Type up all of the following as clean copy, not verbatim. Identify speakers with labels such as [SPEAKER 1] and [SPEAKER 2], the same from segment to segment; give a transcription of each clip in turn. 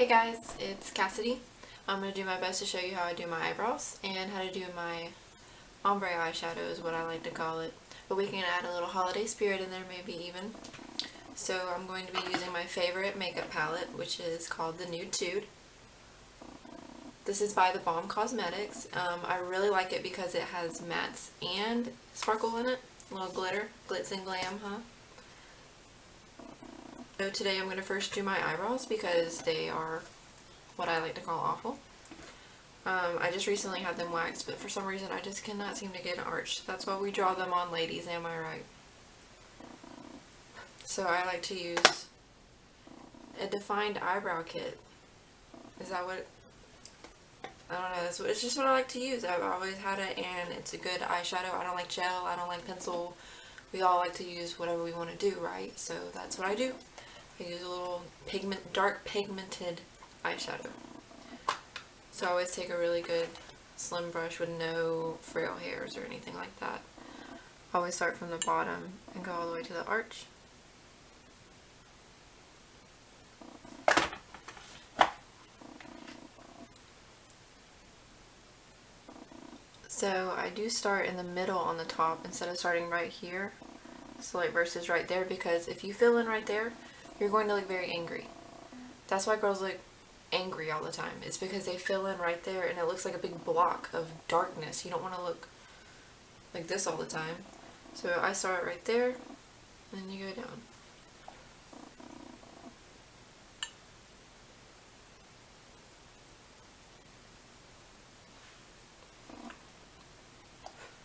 [SPEAKER 1] Hey guys, it's Cassidy. I'm going to do my best to show you how I do my eyebrows and how to do my ombre eyeshadow is what I like to call it. But we can add a little holiday spirit in there maybe even. So I'm going to be using my favorite makeup palette, which is called the Nude Tude. This is by the Balm Cosmetics. I really like it because it has mattes and sparkle in it. A little glitter, glitz and glam, huh? So today I'm going to first do my eyebrows because they are what I like to call awful. I just recently had them waxed, but for some reason I just cannot seem to get an arch. That's why we draw them on, ladies, am I right? So I like to use a defined eyebrow kit. Is that what... I don't know, it's just what I like to use. I've always had it and it's a good eyeshadow. I don't like gel, I don't like pencil. We all like to use whatever we want to do, right? So that's what I do. I use a little dark pigmented eyeshadow. So I always take a really good slim brush with no frail hairs or anything like that. I always start from the bottom and go all the way to the arch. So I do start in the middle on the top instead of starting right here. So like versus right there, because if you fill in right there, you're going to look very angry. That's why girls look angry all the time. It's because they fill in right there and it looks like a big block of darkness. You don't want to look like this all the time. So I start right there and then you go down.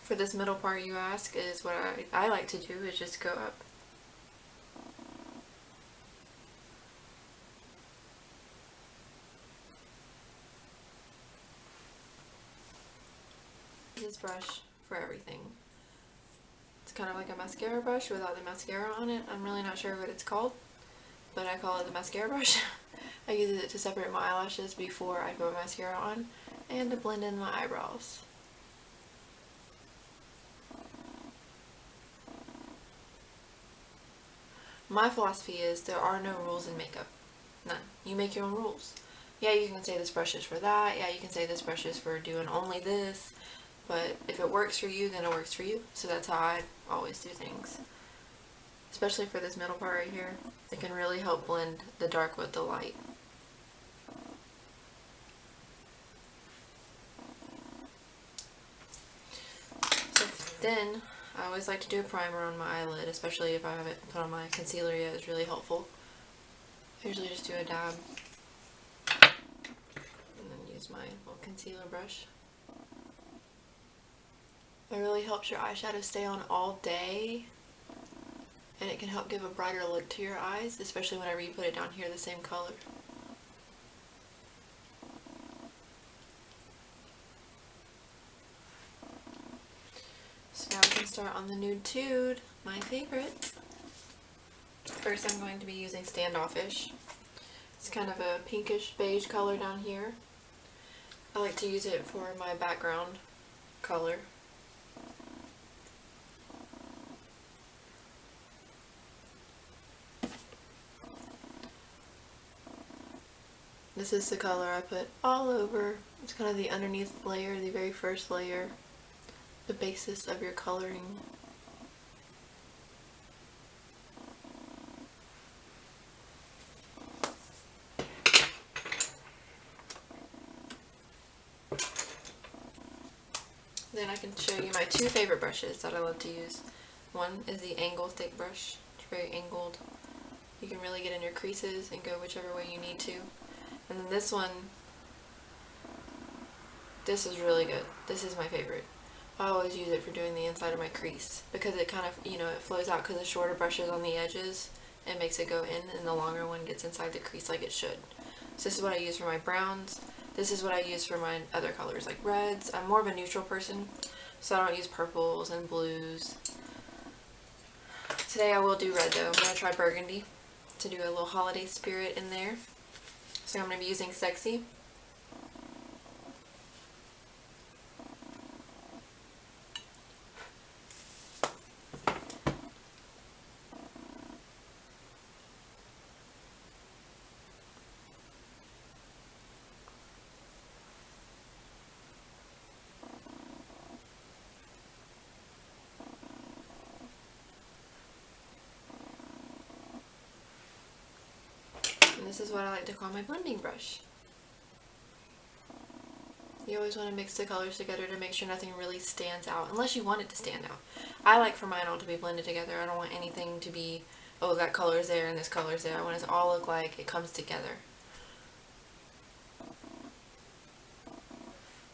[SPEAKER 1] For this middle part, you ask, is what I like to do is just go up. This brush for everything. It's kind of like a mascara brush without the mascara on it. I'm really not sure what it's called, but I call it the mascara brush. I use it to separate my eyelashes before I put mascara on and to blend in my eyebrows. My philosophy is there are no rules in makeup. None. You make your own rules. Yeah, you can say this brush is for that. Yeah, you can say this brush is for doing only this. But if it works for you, then it works for you. So that's how I always do things. Especially for this middle part right here. It can really help blend the dark with the light. So then, I always like to do a primer on my eyelid, especially if I haven't put on my concealer yet. It's really helpful. I usually just do a dab. And then use my little concealer brush. It really helps your eyeshadow stay on all day, and it can help give a brighter look to your eyes, especially whenever you put it down here the same color. So now we can start on the Nude Tude, my favorite. First I'm going to be using Standoffish. It's kind of a pinkish beige color down here. I like to use it for my background color. This is the color I put all over. It's kind of the underneath layer, the very first layer, the basis of your coloring. Then I can show you my two favorite brushes that I love to use. One is the angle thick brush. It's very angled. You can really get in your creases and go whichever way you need to. And then this one, this is really good. This is my favorite. I always use it for doing the inside of my crease because it kind of, you know, it flows out because the shorter brushes on the edges, it makes it go in, and the longer one gets inside the crease like it should. So this is what I use for my browns. This is what I use for my other colors like reds. I'm more of a neutral person, so I don't use purples and blues. Today I will do red though. I'm going to try burgundy to do a little holiday spirit in there. So I'm going to be using Sexy. this is what I like to call my blending brush. You always want to mix the colors together to make sure nothing really stands out, unless you want it to stand out. I like for mine all to be blended together. I don't want anything to be, oh, that color is there and this color is there. I want it to all look like it comes together.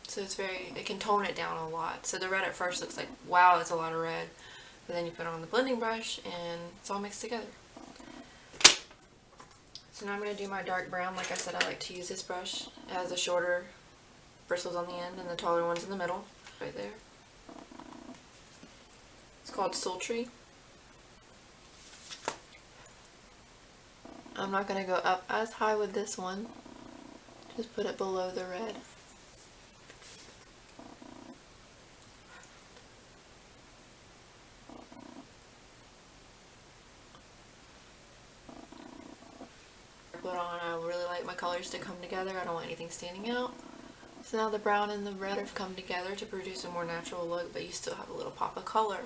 [SPEAKER 1] So it's it can tone it down a lot. So the red at first looks like, wow, that's a lot of red. But then you put it on the blending brush and it's all mixed together. So now I'm going to do my dark brown. Like I said, I like to use this brush. It has the shorter bristles on the end and the taller ones in the middle. Right there. It's called Sultry. I'm not going to go up as high with this one. Just put it below the red. Put on, I really like my colors to come together. I don't want anything standing out. So now the brown and the red have come together to produce a more natural look, but you still have a little pop of color.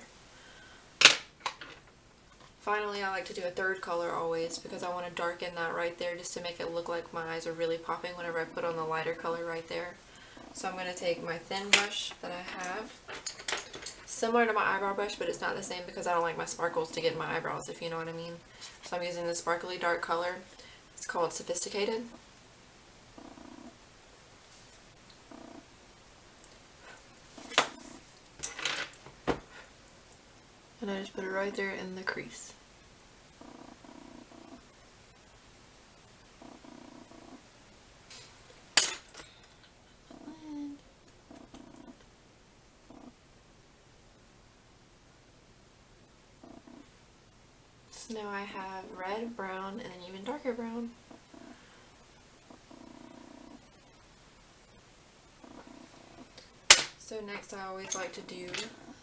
[SPEAKER 1] Finally, I like to do a third color always because I want to darken that right there just to make it look like my eyes are really popping whenever I put on the lighter color right there. So I'm going to take my thin brush that I have, similar to my eyebrow brush, but it's not the same because I don't like my sparkles to get in my eyebrows, if you know what I mean. So I'm using the sparkly dark color. It's called Sophisticated. And I just put it right there in the crease. So now I have red, brown, and then even darker brown. So next I always like to do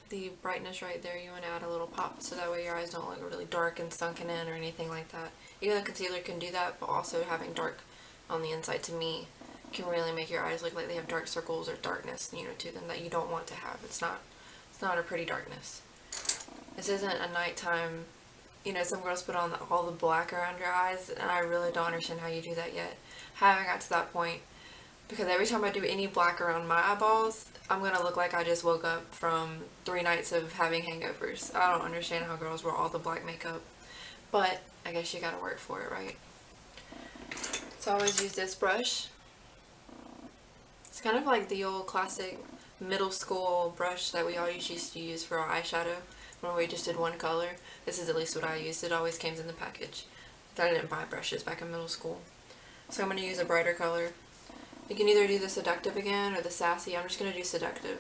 [SPEAKER 1] the brightness right there. You want to add a little pop so that way your eyes don't look really dark and sunken in or anything like that. Even though concealer can do that, but also having dark on the inside to me can really make your eyes look like they have dark circles or darkness, you know, to them that you don't want to have. It's not a pretty darkness. This isn't a nighttime, you know, some girls put on all the black around your eyes, and I really don't understand how you do that yet. I haven't got to that point, because every time I do any black around my eyeballs, I'm going to look like I just woke up from 3 nights of having hangovers. I don't understand how girls wear all the black makeup, but I guess you got to work for it, right? So I always use this brush. It's kind of like the old classic middle school brush that we all used to use for our eyeshadow when we just did one color. This is at least what I used. It always came in the package. I didn't buy brushes back in middle school. So I'm going to use a brighter color. You can either do the Seductive again or the Sassy. I'm just going to do Seductive.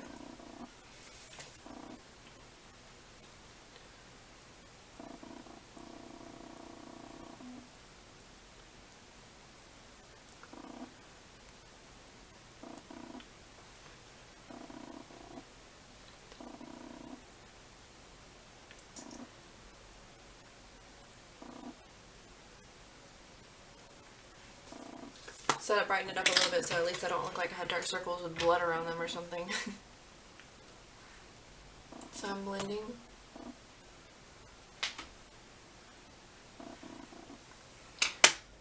[SPEAKER 1] So I brighten it up a little bit so at least I don't look like I had dark circles with blood around them or something. So I'm blending.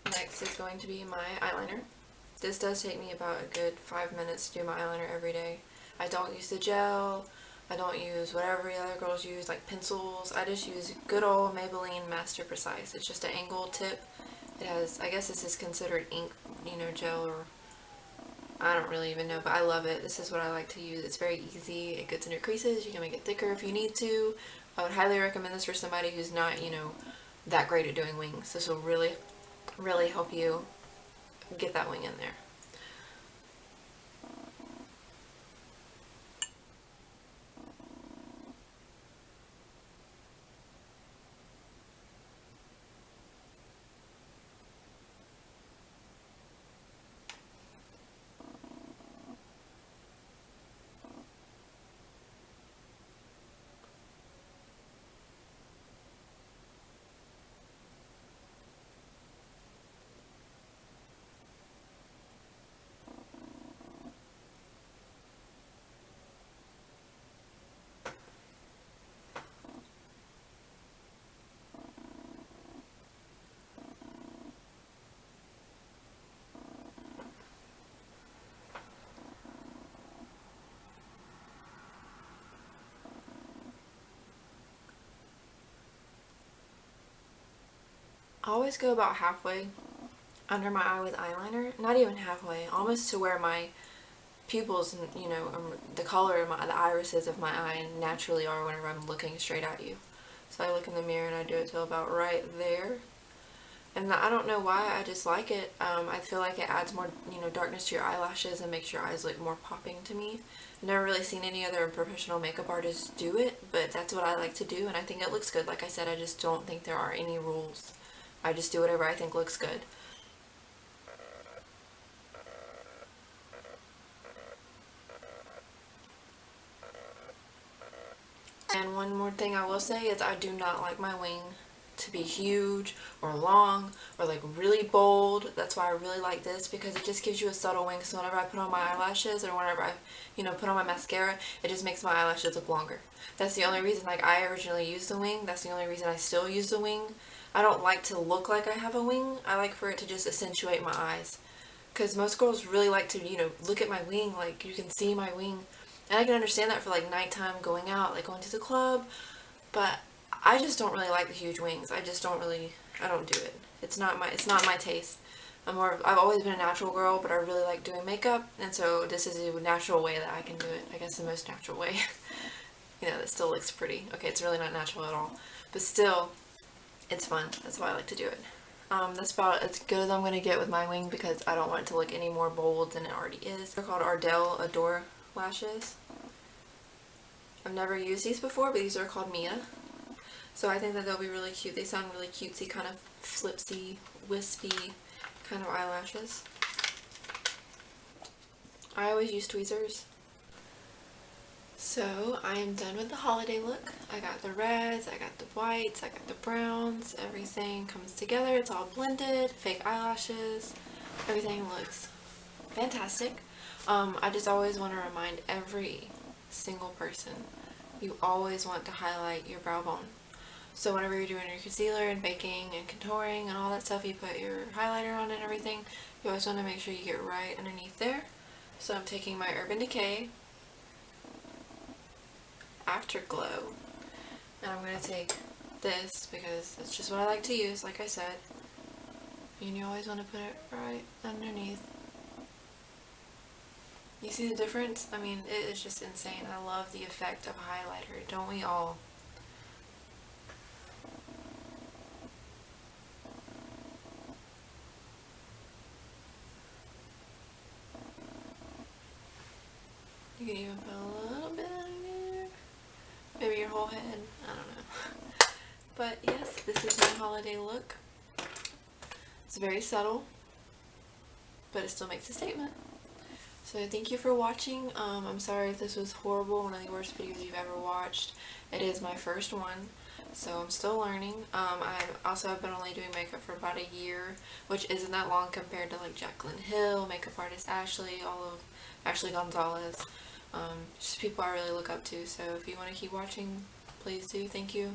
[SPEAKER 1] Next is going to be my eyeliner. This does take me about a good 5 minutes to do my eyeliner every day. I don't use the gel. I don't use what every other girls use, like pencils. I just use good old Maybelline Master Precise. It's just an angled tip. It has, I guess this is considered ink, you know, gel, or I don't really even know, but I love it. This is what I like to use. It's very easy. It gets in your creases. You can make it thicker if you need to. I would highly recommend this for somebody who's not, you know, that great at doing wings. This will really, really help you get that wing in there. I always go about halfway under my eye with eyeliner. Not even halfway, almost to where my pupils, you know, the color of the irises of my eye naturally are whenever I'm looking straight at you. So I look in the mirror and I do it till about right there. And I don't know why, I just like it. I feel like it adds more, you know, darkness to your eyelashes and makes your eyes look more popping to me. I've never really seen any other professional makeup artists do it, but that's what I like to do, and I think it looks good. Like I said, I just don't think there are any rules. I just do whatever I think looks good. And one more thing I will say is I do not like my wing to be huge or long or like really bold. That's why I really like this, because it just gives you a subtle wing. So whenever I put on my eyelashes or whenever I, you know, put on my mascara, it just makes my eyelashes look longer. That's the only reason, like, I originally used the wing. That's the only reason I still use the wing. I don't like to look like I have a wing. I like for it to just accentuate my eyes. Because most girls really like to, you know, look at my wing, like you can see my wing. And I can understand that for like nighttime going out, like going to the club. But I just don't really like the huge wings. I don't do it. It's not my taste. I've always been a natural girl, but I really like doing makeup, and so this is a natural way that I can do it. I guess the most natural way. You know, that still looks pretty. Okay, it's really not natural at all. But still, it's fun. That's why I like to do it. That's about as good as I'm going to get with my wing, because I don't want it to look any more bold than it already is. They're called Ardell Adore lashes. I've never used these before, but these are called Mia. So I think that they'll be really cute. They sound really cutesy, kind of flipsy, wispy kind of eyelashes. I always use tweezers. So I am done with the holiday look. I got the reds, I got the whites, I got the browns. Everything comes together. It's all blended. Fake eyelashes. Everything looks fantastic. I just always want to remind every single person, you always want to highlight your brow bone. So whenever you're doing your concealer and baking and contouring and all that stuff, you put your highlighter on and everything, you always want to make sure you get right underneath there. So I'm taking my Urban Decay Afterglow, and I'm going to take this because it's just what I like to use, like I said. And you always want to put it right underneath. You see the difference? I mean, it is just insane. I love the effect of highlighter, don't we all? You can even put a little bit in there. Maybe your whole head. I don't know. But yes, this is my holiday look. It's very subtle, but it still makes a statement. So thank you for watching. I'm sorry if this was horrible, one of the worst videos you've ever watched. It is my first one, so I'm still learning. I've been only doing makeup for about a year, which isn't that long compared to like Jaclyn Hill, makeup artist Ashley, all of Ashley Gonzalez. Just people I really look up to. So if you want to keep watching, please do. Thank you.